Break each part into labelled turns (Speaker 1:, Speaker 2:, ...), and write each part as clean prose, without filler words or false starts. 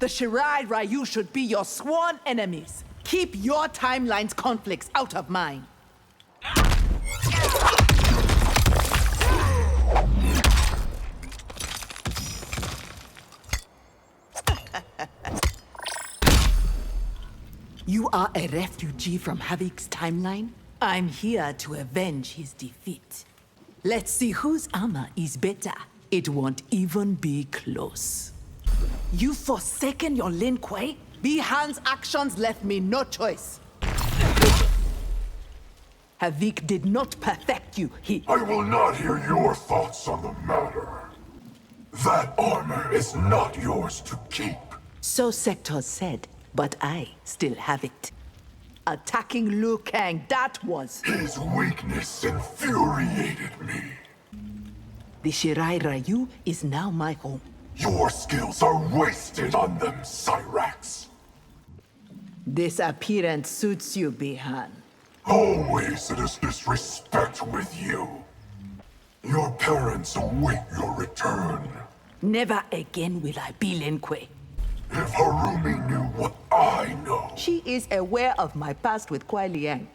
Speaker 1: The Shirai Ryu should be your sworn enemies. Keep your timeline's conflicts out of mine. You are a refugee from Havik's timeline? I'm here to avenge his defeat. Let's see whose armor is better. It won't even be close. You forsaken your Lin Kuei? Bihan's actions left me no choice. Havik did not perfect you,
Speaker 2: I will not hear your thoughts on the matter. That armor is not yours to keep.
Speaker 1: So Sector said, but I still have it. Attacking Liu Kang, that was...
Speaker 2: His weakness infuriated me.
Speaker 1: The Shirai Ryu is now my home.
Speaker 2: Your skills are wasted on them, Cyrax.
Speaker 1: This appearance suits you, Bihan.
Speaker 2: Always it is disrespect with you. Your parents await your return.
Speaker 1: Never again will I be Lin Kuei.
Speaker 2: If Harumi knew what I know...
Speaker 1: She is aware of my past with Kuai Liang.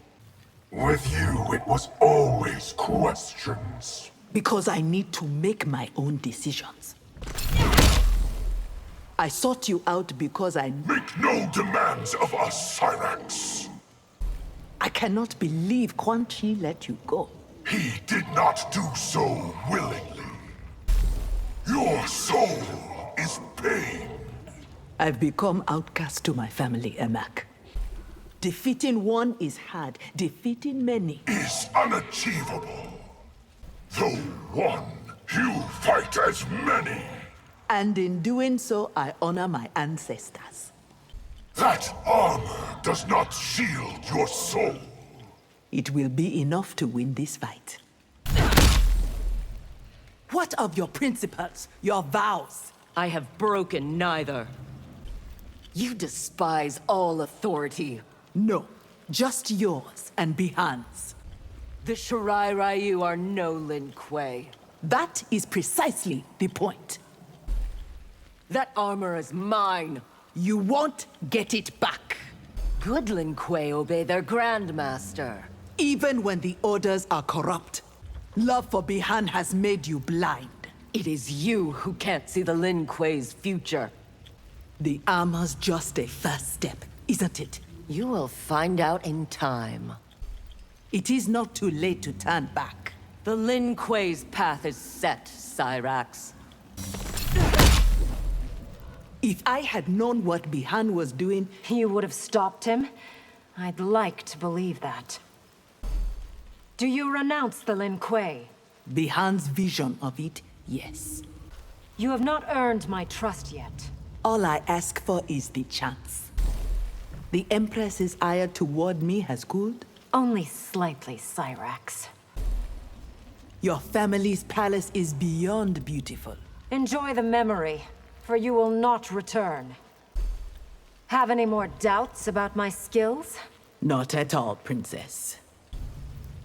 Speaker 2: With you, it was always questions.
Speaker 1: Because I need to make my own decisions. I sought you out because I...
Speaker 2: Make no demands of us, Cyrax.
Speaker 1: I cannot believe Quan Chi let you go.
Speaker 2: He did not do so willingly. Your soul is pain.
Speaker 1: I've become outcast to my family, Emak. Defeating one is hard. Defeating many
Speaker 2: is unachievable. Though one, you fight as many.
Speaker 1: And in doing so, I honor my ancestors.
Speaker 2: That armor does not shield your soul.
Speaker 1: It will be enough to win this fight. What of your principles, your vows?
Speaker 3: I have broken neither.
Speaker 1: You despise all authority. No, just yours and Bihan's.
Speaker 3: The Shirai Ryu are no Lin Kuei.
Speaker 1: That is precisely the point.
Speaker 3: That armor is mine.
Speaker 1: You won't get it back.
Speaker 3: Good Lin Kuei obey their Grandmaster.
Speaker 1: Even when the orders are corrupt, love for Bihan has made you blind.
Speaker 3: It is you who can't see the Lin Kuei's future.
Speaker 1: The armor's just a first step, isn't it?
Speaker 3: You will find out in time.
Speaker 1: It is not too late to turn back.
Speaker 3: The Lin Kuei's path is set, Cyrax.
Speaker 1: If I had known what Bihan was doing...
Speaker 4: You would have stopped him? I'd like to believe that. Do you renounce the Lin Kuei?
Speaker 1: Bihan's vision of it, yes.
Speaker 4: You have not earned my trust yet.
Speaker 1: All I ask for is the chance. The Empress's ire toward me has cooled?
Speaker 4: Only slightly, Cyrax.
Speaker 1: Your family's palace is beyond beautiful.
Speaker 4: Enjoy the memory, for you will not return. Have any more doubts about my skills?
Speaker 1: Not at all, Princess.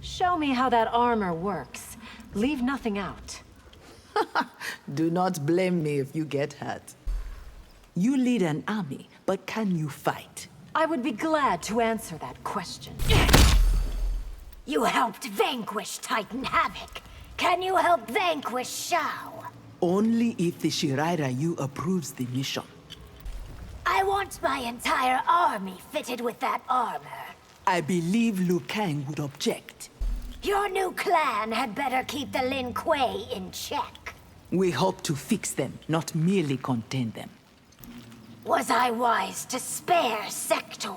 Speaker 4: Show me how that armor works. Leave nothing out.
Speaker 1: Do not blame me if you get hurt. You lead an army, but can you fight?
Speaker 4: I would be glad to answer that question.
Speaker 5: You helped vanquish Titan Havoc. Can you help vanquish Shao?
Speaker 1: Only if the Shirai Ryu approves the mission.
Speaker 5: I want my entire army fitted with that armor.
Speaker 1: I believe Liu Kang would object.
Speaker 5: Your new clan had better keep the Lin Kuei in check.
Speaker 1: We hope to fix them, not merely contain them.
Speaker 5: Was I wise to spare Sector?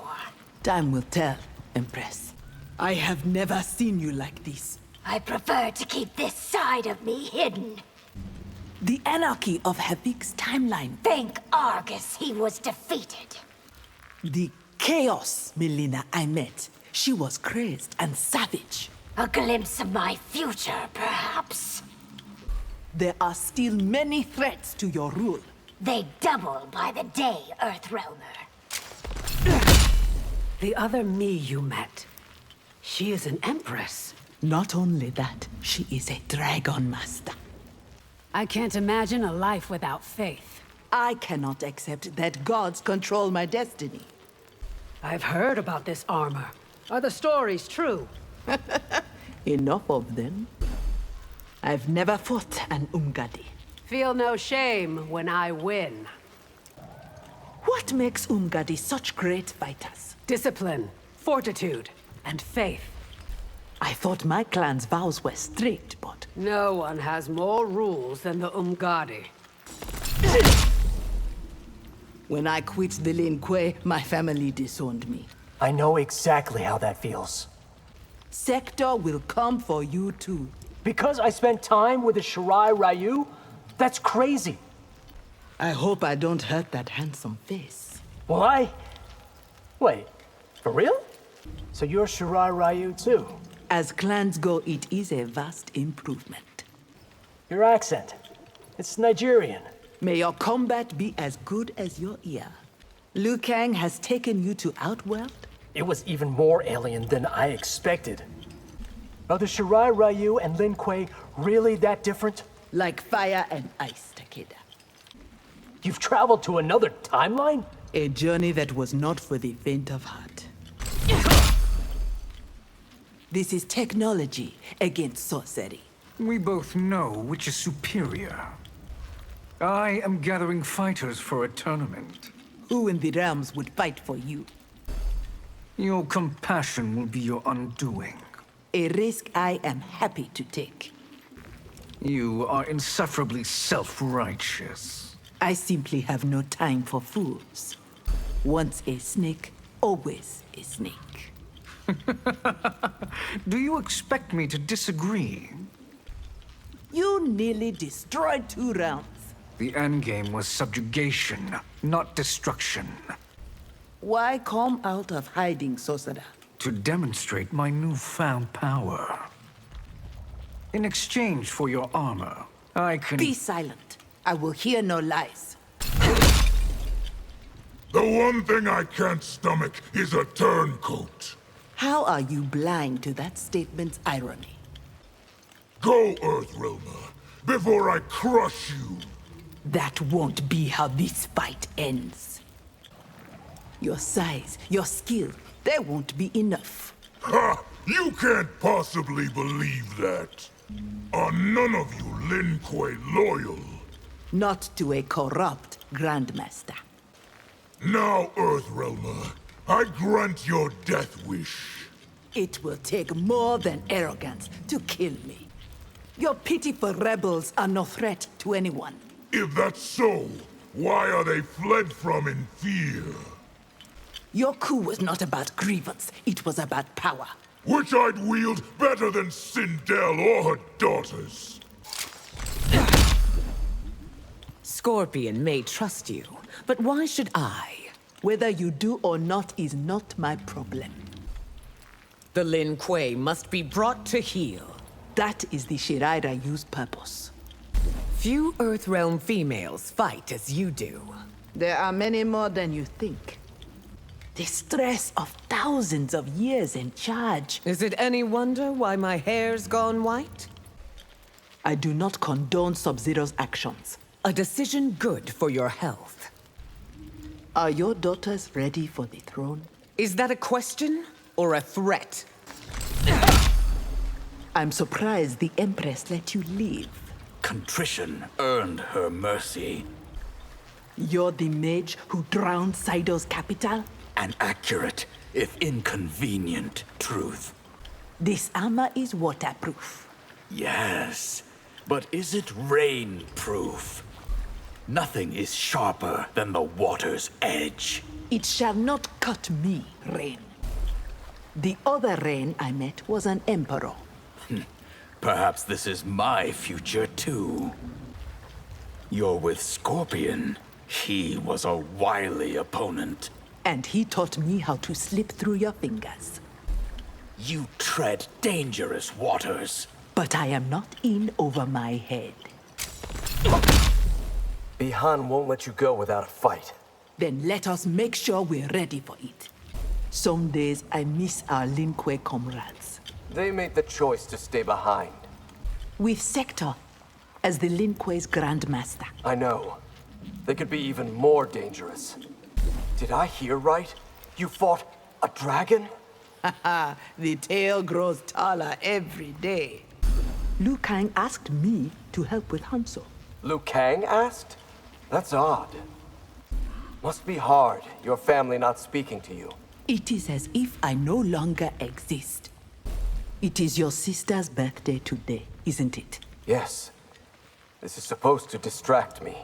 Speaker 1: Time will tell, Empress. I have never seen you like this.
Speaker 5: I prefer to keep this side of me hidden.
Speaker 1: The anarchy of Havik's timeline.
Speaker 5: Thank Argus he was defeated.
Speaker 1: The Chaos Melina I met. She was crazed and savage.
Speaker 5: A glimpse of my future, perhaps.
Speaker 1: There are still many threats to your rule.
Speaker 5: They double by the day, Earthrealmer.
Speaker 6: The other me you met, she is an empress.
Speaker 1: Not only that, she is a dragon master.
Speaker 6: I can't imagine a life without faith.
Speaker 1: I cannot accept that gods control my destiny.
Speaker 6: I've heard about this armor. Are the stories true?
Speaker 1: Enough of them. I've never fought an Umgadi.
Speaker 6: Feel no shame when I win.
Speaker 1: What makes Umgadi such great fighters?
Speaker 6: Discipline, fortitude, and faith.
Speaker 1: I thought my clan's vows were strict, but...
Speaker 6: No one has more rules than the Umgadi.
Speaker 1: When I quit the Lin Kuei, my family disowned me.
Speaker 7: I know exactly how that feels.
Speaker 1: Sector will come for you too.
Speaker 7: Because I spent time with the Shirai Ryu? That's crazy.
Speaker 1: I hope I don't hurt that handsome face.
Speaker 7: Well, Wait, for real? So you're Shirai Ryu too?
Speaker 1: As clans go, it is a vast improvement.
Speaker 7: Your accent. It's Nigerian.
Speaker 1: May your combat be as good as your ear. Liu Kang has taken you to Outworld?
Speaker 7: It was even more alien than I expected. Are the Shirai Ryu and Lin Kuei really that different?
Speaker 1: Like fire and ice, Takeda.
Speaker 7: You've traveled to another timeline?
Speaker 1: A journey that was not for the faint of heart. This is technology against sorcery.
Speaker 8: We both know which is superior. I am gathering fighters for a tournament.
Speaker 1: Who in the realms would fight for you?
Speaker 8: Your compassion will be your undoing.
Speaker 1: A risk I am happy to take.
Speaker 8: You are insufferably self-righteous.
Speaker 1: I simply have no time for fools. Once a snake, always a snake.
Speaker 8: Do you expect me to disagree?
Speaker 1: You nearly destroyed 2 rounds.
Speaker 8: The endgame was subjugation, not destruction.
Speaker 1: Why come out of hiding, Sorcerer?
Speaker 8: To demonstrate my newfound power. In exchange for your armor, I can...
Speaker 1: Be silent. I will hear no lies.
Speaker 2: The one thing I can't stomach is a turncoat.
Speaker 1: How are you blind to that statement's irony?
Speaker 2: Go, Earthrealmer, before I crush you.
Speaker 1: That won't be how this fight ends. Your size, your skill, they won't be enough.
Speaker 2: Ha! You can't possibly believe that. Are none of you Lin Kuei loyal?
Speaker 1: Not to a corrupt Grandmaster.
Speaker 2: Now, Earthrealmer, I grant your death wish.
Speaker 1: It will take more than arrogance to kill me. Your pitiful rebels are no threat to anyone.
Speaker 2: If that's so, why are they fled from in fear?
Speaker 1: Your coup was not about grievance, it was about power.
Speaker 2: Which I'd wield better than Sindel or her daughters.
Speaker 3: Scorpion may trust you, but why should I?
Speaker 1: Whether you do or not is not my problem.
Speaker 3: The Lin Kuei must be brought to heel.
Speaker 1: That is the Shirai Ryu's purpose.
Speaker 3: Few Earthrealm females fight as you do.
Speaker 1: There are many more than you think. The stress of thousands of years in charge.
Speaker 3: Is it any wonder why my hair's gone white?
Speaker 1: I do not condone Sub-Zero's actions.
Speaker 3: A decision good for your health.
Speaker 1: Are your daughters ready for the throne?
Speaker 3: Is that a question or a threat?
Speaker 1: I'm surprised the Empress let you leave.
Speaker 9: Contrition earned her mercy.
Speaker 1: You're the mage who drowned Saido's capital?
Speaker 9: An accurate, if inconvenient, truth.
Speaker 1: This armor is waterproof.
Speaker 9: Yes, but is it rain-proof? Nothing is sharper than the water's edge.
Speaker 1: It shall not cut me, Rain. The other Rain I met was an emperor.
Speaker 9: Perhaps this is my future, too. You're with Scorpion. He was a wily opponent.
Speaker 1: And he taught me how to slip through your fingers.
Speaker 9: You tread dangerous waters.
Speaker 1: But I am not in over my head.
Speaker 7: Bihan won't let you go without a fight.
Speaker 1: Then let us make sure we're ready for it. Some days I miss our Lin Kuei comrades.
Speaker 7: They made the choice to stay behind.
Speaker 1: With Sector as the Lin Kuei's Grandmaster.
Speaker 7: I know. They could be even more dangerous. Did I hear right? You fought a dragon?
Speaker 1: The tail grows taller every day. Liu Kang asked me to help with Hanzo.
Speaker 7: Liu Kang asked? That's odd. Must be hard, your family not speaking to you.
Speaker 1: It is as if I no longer exist. It is your sister's birthday today, isn't it?
Speaker 7: Yes. This is supposed to distract me.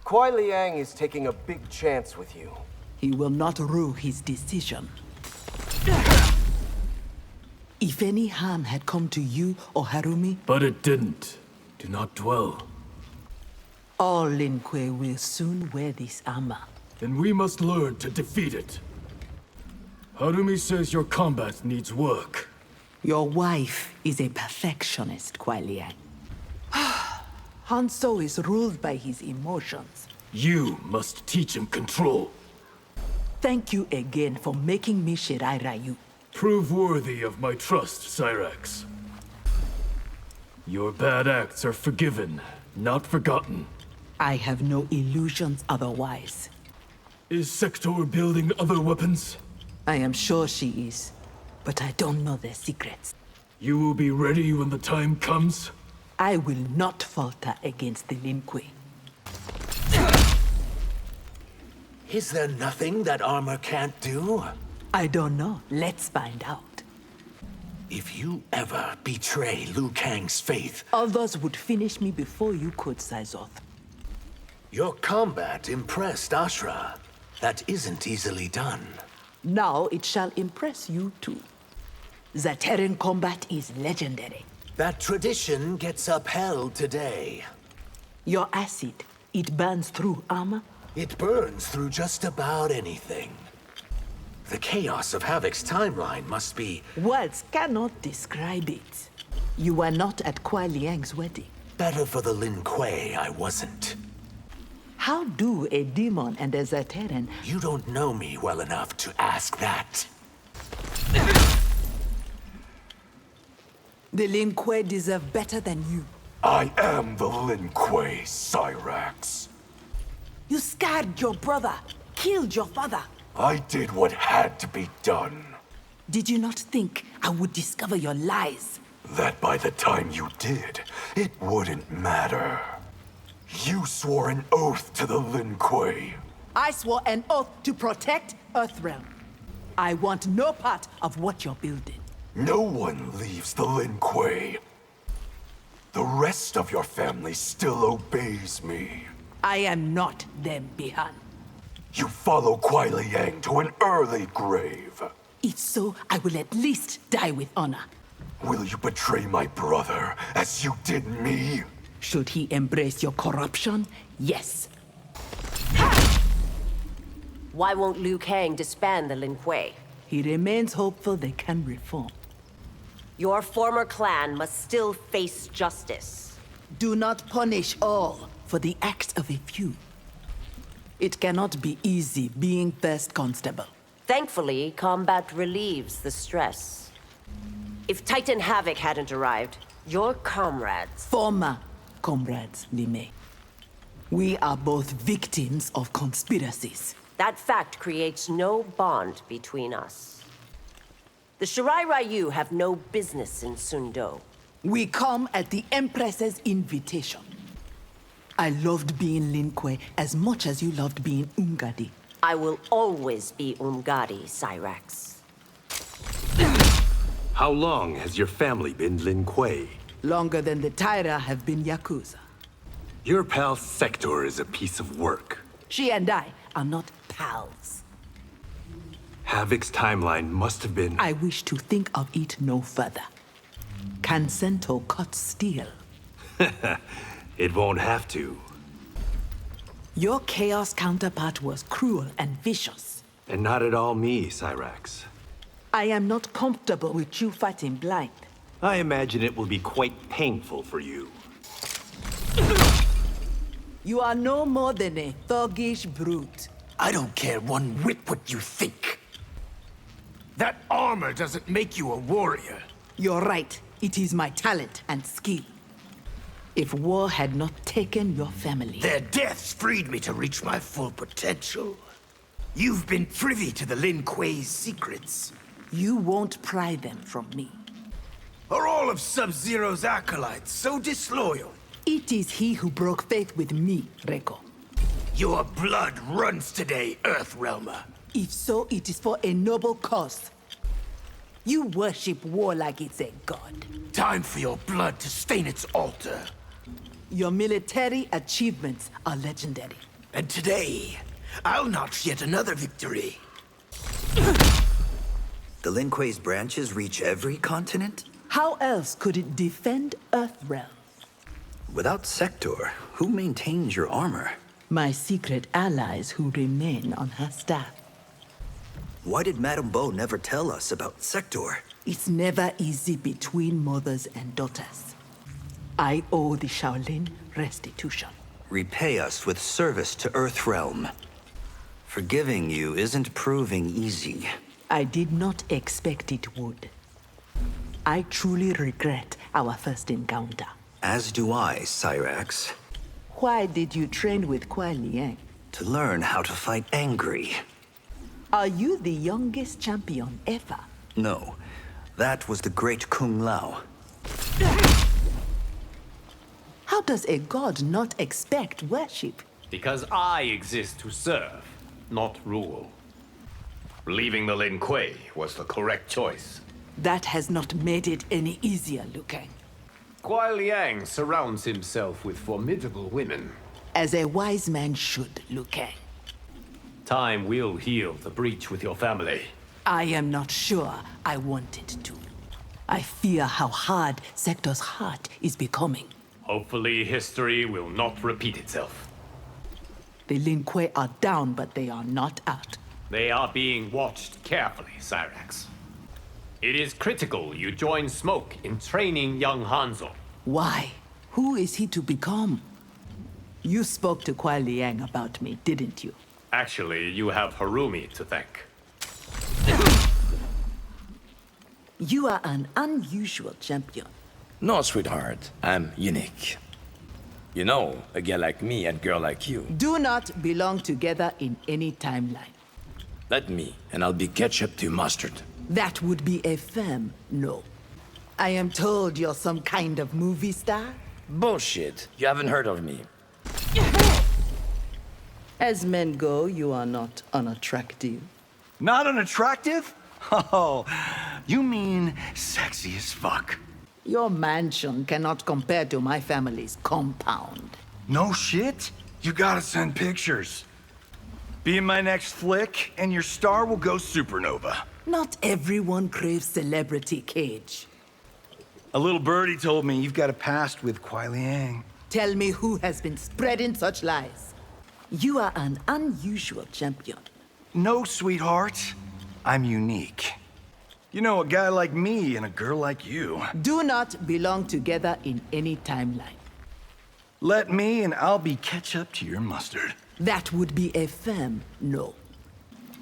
Speaker 7: Kuai Liang is taking a big chance with you.
Speaker 1: He will not rue his decision. If any harm had come to you or Harumi,
Speaker 10: But it didn't. Do not dwell.
Speaker 1: all Lin Kuei will soon wear this armor.
Speaker 10: Then we must learn to defeat it. Harumi says your combat needs work.
Speaker 1: Your wife is a perfectionist, Kuai Liang. Hanzo is ruled by his emotions.
Speaker 10: You must teach him control.
Speaker 1: Thank you again for making me Shirai Ryu.
Speaker 10: Prove worthy of my trust, Cyrax. Your bad acts are forgiven, not forgotten.
Speaker 1: I have no illusions otherwise.
Speaker 10: Is Sector building other weapons?
Speaker 1: I am sure she is, but I don't know their secrets.
Speaker 10: You will be ready when the time comes?
Speaker 1: I will not falter against the Lin Kuei.
Speaker 9: Is there nothing that armor can't do?
Speaker 1: I don't know. Let's find out.
Speaker 9: If you ever betray Liu Kang's faith,
Speaker 1: Others would finish me before you could, Saizoth.
Speaker 9: your combat impressed Ashra. That isn't easily done.
Speaker 1: Now it shall impress you too. Zaterran combat is legendary.
Speaker 9: That tradition gets upheld today.
Speaker 1: Your acid, it burns through armor.
Speaker 9: It burns through just about anything. The chaos of Havoc's timeline must be...
Speaker 1: Words cannot describe it. You were not at Kuai Liang's wedding.
Speaker 9: Better for the Lin Kuei I wasn't.
Speaker 1: How do a demon and a Zaterran...
Speaker 9: You don't know me well enough to ask that.
Speaker 1: The Lin Kuei deserve better than you.
Speaker 2: I am the Lin Kuei, Cyrax.
Speaker 1: You scared your brother, killed your father.
Speaker 2: I did what had to be done.
Speaker 1: Did you not think I would discover your lies?
Speaker 2: That by the time you did, it wouldn't matter. You swore an oath to the Lin Kuei.
Speaker 1: I swore an oath to protect Earthrealm. I want no part of what you're building.
Speaker 2: No one leaves the Lin Kuei. The rest of your family still obeys me.
Speaker 1: I am not them, Bihan.
Speaker 2: You follow Kuai Liang to an early grave.
Speaker 1: If so, I will at least die with honor.
Speaker 2: Will you betray my brother as you did me?
Speaker 1: Should he embrace your corruption? Yes.
Speaker 11: Why won't Liu Kang disband the Lin Kuei?
Speaker 1: He remains hopeful they can reform.
Speaker 11: Your former clan must still face justice.
Speaker 1: Do not punish all for the acts of a few. It cannot be easy being first constable.
Speaker 11: Thankfully, combat relieves the stress. If Titan Havoc hadn't arrived, your comrades...
Speaker 1: Former comrades, Lime. We are both victims of conspiracies.
Speaker 11: That fact creates no bond between us. The Shirai Ryu have no business in Sundo.
Speaker 1: We come at the Empress's invitation. I loved being Lin Kuei as much as you loved being Ungadi.
Speaker 11: I will always be Ungadi, Cyrax.
Speaker 12: How long has your family been Lin Kuei?
Speaker 1: Longer than the Taira have been Yakuza.
Speaker 12: Your pal Sector is a piece of work.
Speaker 1: She and I are not pals.
Speaker 12: Havoc's timeline must have been...
Speaker 1: I wish to think of it no further. Can Sento cut steel?
Speaker 12: It won't have to.
Speaker 1: Your Chaos counterpart was cruel and vicious.
Speaker 12: And not at all me, Cyrax.
Speaker 1: I am not comfortable with you fighting blind.
Speaker 12: I imagine it will be quite painful for you.
Speaker 1: You are no more than a thuggish brute.
Speaker 9: I don't care one whit what you think. That armor doesn't make you a warrior.
Speaker 1: You're right. It is my talent and skill. If war had not taken your family...
Speaker 13: Their deaths freed me to reach my full potential. You've been privy to the Lin Kuei's secrets.
Speaker 1: You won't pry them from me.
Speaker 13: Are all of Sub-Zero's acolytes so disloyal?
Speaker 1: It is he who broke faith with me, Reiko.
Speaker 13: Your blood runs today, Earthrealmer.
Speaker 1: If so, it is for a noble cause. You worship war like it's a god.
Speaker 13: Time for your blood to stain its altar.
Speaker 1: Your military achievements are legendary.
Speaker 13: And today, I'll notch yet another victory.
Speaker 14: The Lin Kuei's branches reach every continent?
Speaker 1: How else could it defend Earthrealm?
Speaker 14: Without Sector, who maintains your armor?
Speaker 1: My secret allies who remain on her staff.
Speaker 14: Why did Madame Bo never tell us about Sector?
Speaker 1: It's never easy between mothers and daughters. I owe the Shaolin restitution.
Speaker 14: Repay us with service to Earthrealm. Forgiving you isn't proving easy.
Speaker 1: I did not expect it would. I truly regret our first encounter.
Speaker 14: As do I, Cyrax.
Speaker 1: Why did you train with Kuai Liang?
Speaker 14: To learn how to fight angry.
Speaker 1: Are you the youngest champion ever?
Speaker 14: No, that was the great Kung Lao.
Speaker 1: How does a god not expect worship?
Speaker 15: Because I exist to serve, not rule. Leaving the Lin Kuei was the correct choice.
Speaker 1: That has not made it any easier, Liu Kang.
Speaker 15: Kuai Liang surrounds himself with formidable women.
Speaker 1: As a wise man should, Liu Kang.
Speaker 15: Time will heal the breach with your family.
Speaker 1: I am not sure I want it to. I fear how hard Sector's heart is becoming.
Speaker 15: Hopefully history will not repeat itself.
Speaker 1: The Lin Kuei are down, but they are not out.
Speaker 15: They are being watched carefully, Cyrax. It is critical you join Smoke in training young Hanzo.
Speaker 1: Why? Who is he to become? You spoke to Kuai Liang about me, didn't you?
Speaker 15: Actually, you have Harumi to thank.
Speaker 1: You are an unusual champion.
Speaker 16: No, sweetheart. I'm unique. You know, a guy like me and girl like you.
Speaker 1: Do not belong together in any timeline.
Speaker 16: Let me, and I'll be ketchup to mustard.
Speaker 1: That would be a firm no. I am told you're some kind of movie star?
Speaker 16: Bullshit. You haven't heard of me.
Speaker 1: As men go, you are not unattractive.
Speaker 17: Not unattractive? Oh, you mean sexy as fuck.
Speaker 1: Your mansion cannot compare to my family's compound.
Speaker 17: No shit? You gotta send pictures. Be in my next flick, and your star will go supernova.
Speaker 1: Not everyone craves celebrity, Cage.
Speaker 17: A little birdie told me you've got a past with Kuai Liang.
Speaker 1: Tell me who has been spreading such lies. You are an unusual champion.
Speaker 17: No, sweetheart. I'm unique. You know, a guy like me and a girl like you.
Speaker 1: Do not belong together in any timeline.
Speaker 17: Let me and I'll be ketchup to your mustard.
Speaker 1: That would be a firm no.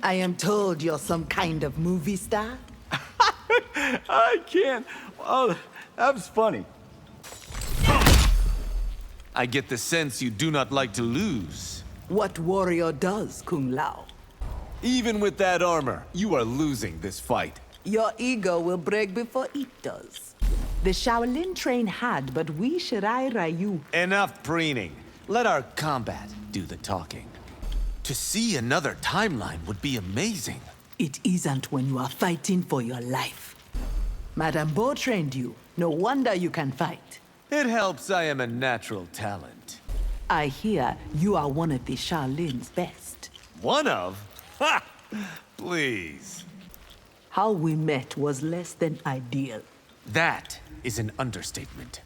Speaker 1: I am told you're some kind of movie star?
Speaker 17: I can't. Oh, that was funny.
Speaker 18: I get the sense you do not like to lose.
Speaker 1: What warrior does, Kung Lao?
Speaker 18: Even with that armor, you are losing this fight.
Speaker 1: Your ego will break before it does. The Shaolin train had, but we Shirai Ryu...
Speaker 18: Enough preening. Let our combat do the talking. To see another timeline would be amazing.
Speaker 1: It isn't when you are fighting for your life. Madame Bo trained you. No wonder you can fight.
Speaker 18: It helps I am a natural talent.
Speaker 1: I hear you are one of the Shaolin's best.
Speaker 18: One of? Ha! Please.
Speaker 1: How we met was less than ideal.
Speaker 18: That is an understatement.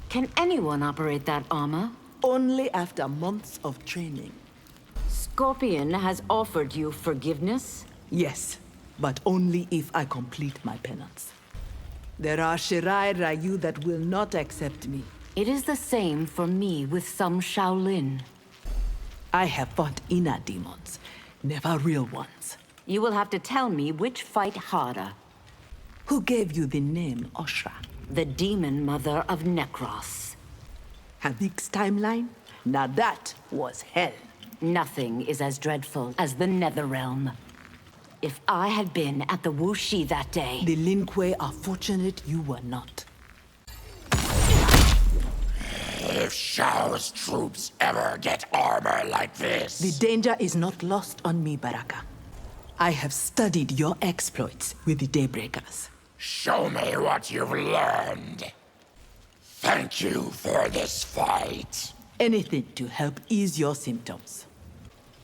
Speaker 19: Can anyone operate that armor?
Speaker 1: Only after months of training.
Speaker 19: Scorpion has offered you forgiveness?
Speaker 1: Yes, but only if I complete my penance. There are Shirai Ryu that will not accept me.
Speaker 19: It is the same for me with some Shaolin.
Speaker 1: I have fought inner demons, never real ones.
Speaker 19: You will have to tell me which fight harder.
Speaker 1: Who gave you the name Oshra?
Speaker 19: the demon mother of Necros.
Speaker 1: Havic's timeline? Now that was hell.
Speaker 19: Nothing is as dreadful as the Netherrealm. If I had been at the Wuxi that day...
Speaker 1: The Lin Kuei are fortunate you were not.
Speaker 2: If Shao's troops ever get armor like this...
Speaker 1: The danger is not lost on me, Baraka. I have studied your exploits with the Daybreakers.
Speaker 2: Show me what you've learned. Thank you for this fight.
Speaker 1: Anything to help ease your symptoms.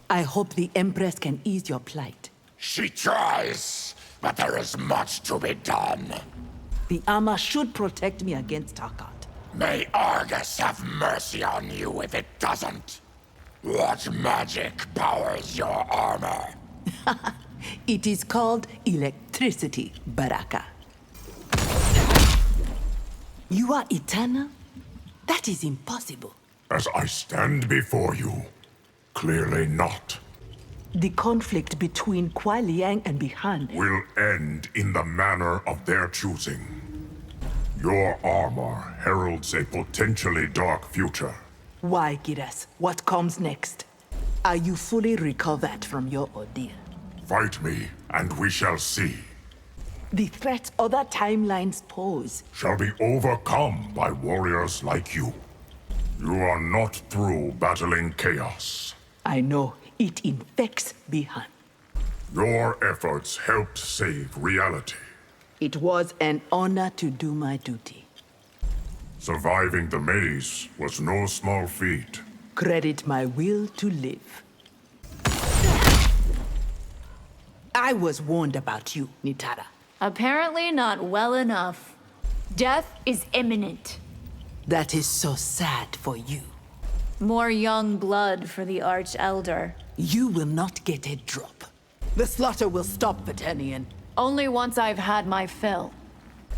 Speaker 1: I hope the Empress can ease your plight.
Speaker 2: She tries, but there is much to be done.
Speaker 1: The armor should protect me against Tarkat.
Speaker 2: May Argus have mercy on you if it doesn't. What magic powers your armor?
Speaker 1: It is called electricity, Baraka. You are eternal? That is impossible.
Speaker 2: As I stand before you, clearly not.
Speaker 1: The conflict between Kuai Liang and Bihan
Speaker 2: will end in the manner of their choosing. Your armor heralds a potentially dark future.
Speaker 1: Why, Giras? What comes next? Are you fully recovered from your ordeal?
Speaker 2: Fight me, and we shall see.
Speaker 1: The threats other timelines pose
Speaker 2: shall be overcome by warriors like you. You are not through battling chaos.
Speaker 1: I know. It infects Bihan.
Speaker 2: Your efforts helped save reality.
Speaker 1: It was an honor to do my duty.
Speaker 2: Surviving the maze was no small feat.
Speaker 1: Credit my will to live. I was warned about you, Nitara.
Speaker 20: Apparently not well enough. Death is imminent.
Speaker 1: That is so sad for you.
Speaker 20: More young blood for the Arch-Elder.
Speaker 1: You will not get a drop. The slaughter will stop, Vaternian.
Speaker 20: Only once I've had my fill.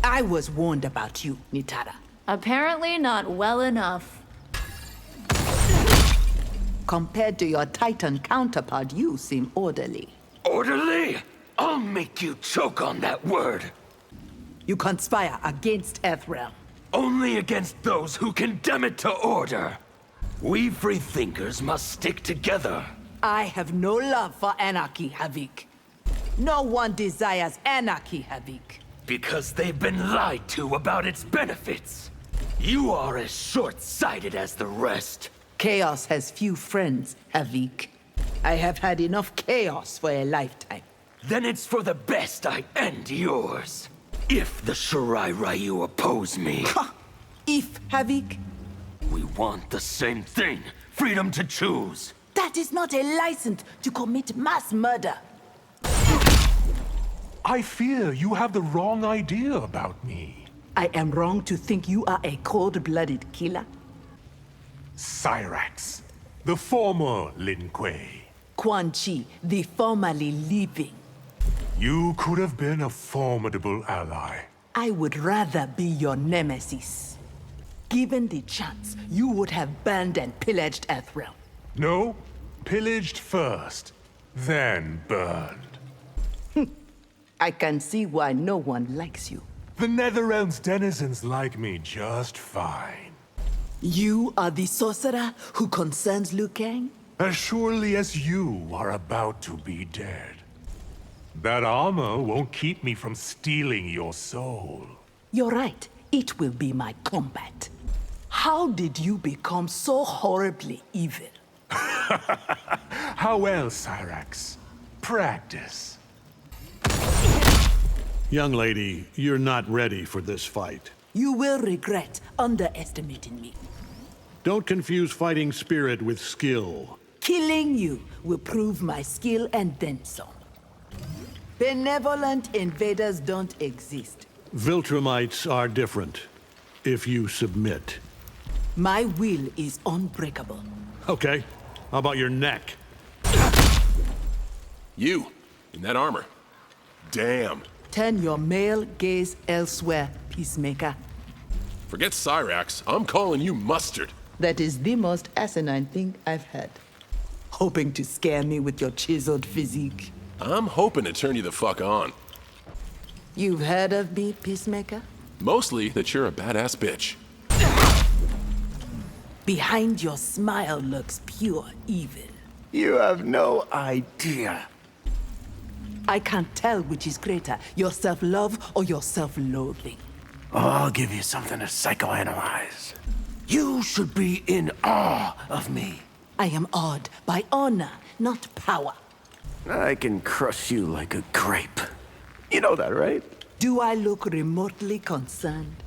Speaker 1: I was warned about you, Nitara.
Speaker 20: Apparently not well enough.
Speaker 1: Compared to your Titan counterpart, you seem orderly.
Speaker 13: Orderly? I'll make you choke on that word.
Speaker 1: You conspire against Earthrealm.
Speaker 13: Only against those who condemn it to order. We freethinkers must stick together.
Speaker 1: I have no love for anarchy, Havik. No one desires anarchy, Havik.
Speaker 13: Because they've been lied to about its benefits. You are as short-sighted as the rest.
Speaker 1: Chaos has few friends, Havik. I have had enough chaos for a lifetime.
Speaker 13: Then it's for the best I end yours. If the Shirai Ryu oppose me.
Speaker 1: If, Havik?
Speaker 13: We want the same thing. Freedom to choose.
Speaker 1: That is not a license to commit mass murder.
Speaker 2: I fear you have the wrong idea about me.
Speaker 1: I am wrong to think you are a cold-blooded killer?
Speaker 2: Cyrax, the former Lin Kuei.
Speaker 1: Quan Chi, the formerly living.
Speaker 2: You could have been a formidable ally.
Speaker 1: I would rather be your nemesis. Given the chance, you would have burned and pillaged Earthrealm.
Speaker 2: No, pillaged first, then burned.
Speaker 1: I can see why no one likes you.
Speaker 2: The Netherrealm's denizens like me just fine.
Speaker 1: You are the sorcerer who concerns Liu Kang?
Speaker 2: As surely as you are about to be dead. That armor won't keep me from stealing your soul.
Speaker 1: You're right. It will be my combat. How did you become so horribly evil?
Speaker 2: How well, Cyrax? Practice.
Speaker 21: Young lady, you're not ready for this fight.
Speaker 1: You will regret underestimating me.
Speaker 21: Don't confuse fighting spirit with skill.
Speaker 1: Killing you will prove my skill and then some. Benevolent invaders don't exist.
Speaker 21: Viltrumites are different. If you submit.
Speaker 1: My will is unbreakable.
Speaker 21: Okay. How about your neck?
Speaker 22: You, in that armor. Damn.
Speaker 1: Turn your male gaze elsewhere, peacemaker.
Speaker 22: Forget Cyrax. I'm calling you Mustard.
Speaker 1: That is the most asinine thing I've heard. Hoping to scare me with your chiseled physique.
Speaker 22: I'm hoping to turn you the fuck on.
Speaker 1: You've heard of me, peacemaker?
Speaker 22: Mostly that you're a badass bitch.
Speaker 1: Behind your smile lurks pure evil.
Speaker 13: You have no idea.
Speaker 1: I can't tell which is greater, your self-love or your self-loathing.
Speaker 13: Oh, I'll give you something to psychoanalyze. You should be in awe of me.
Speaker 1: I am awed by honor, not power.
Speaker 13: I can crush you like a grape. You know that, right?
Speaker 1: Do I look remotely concerned?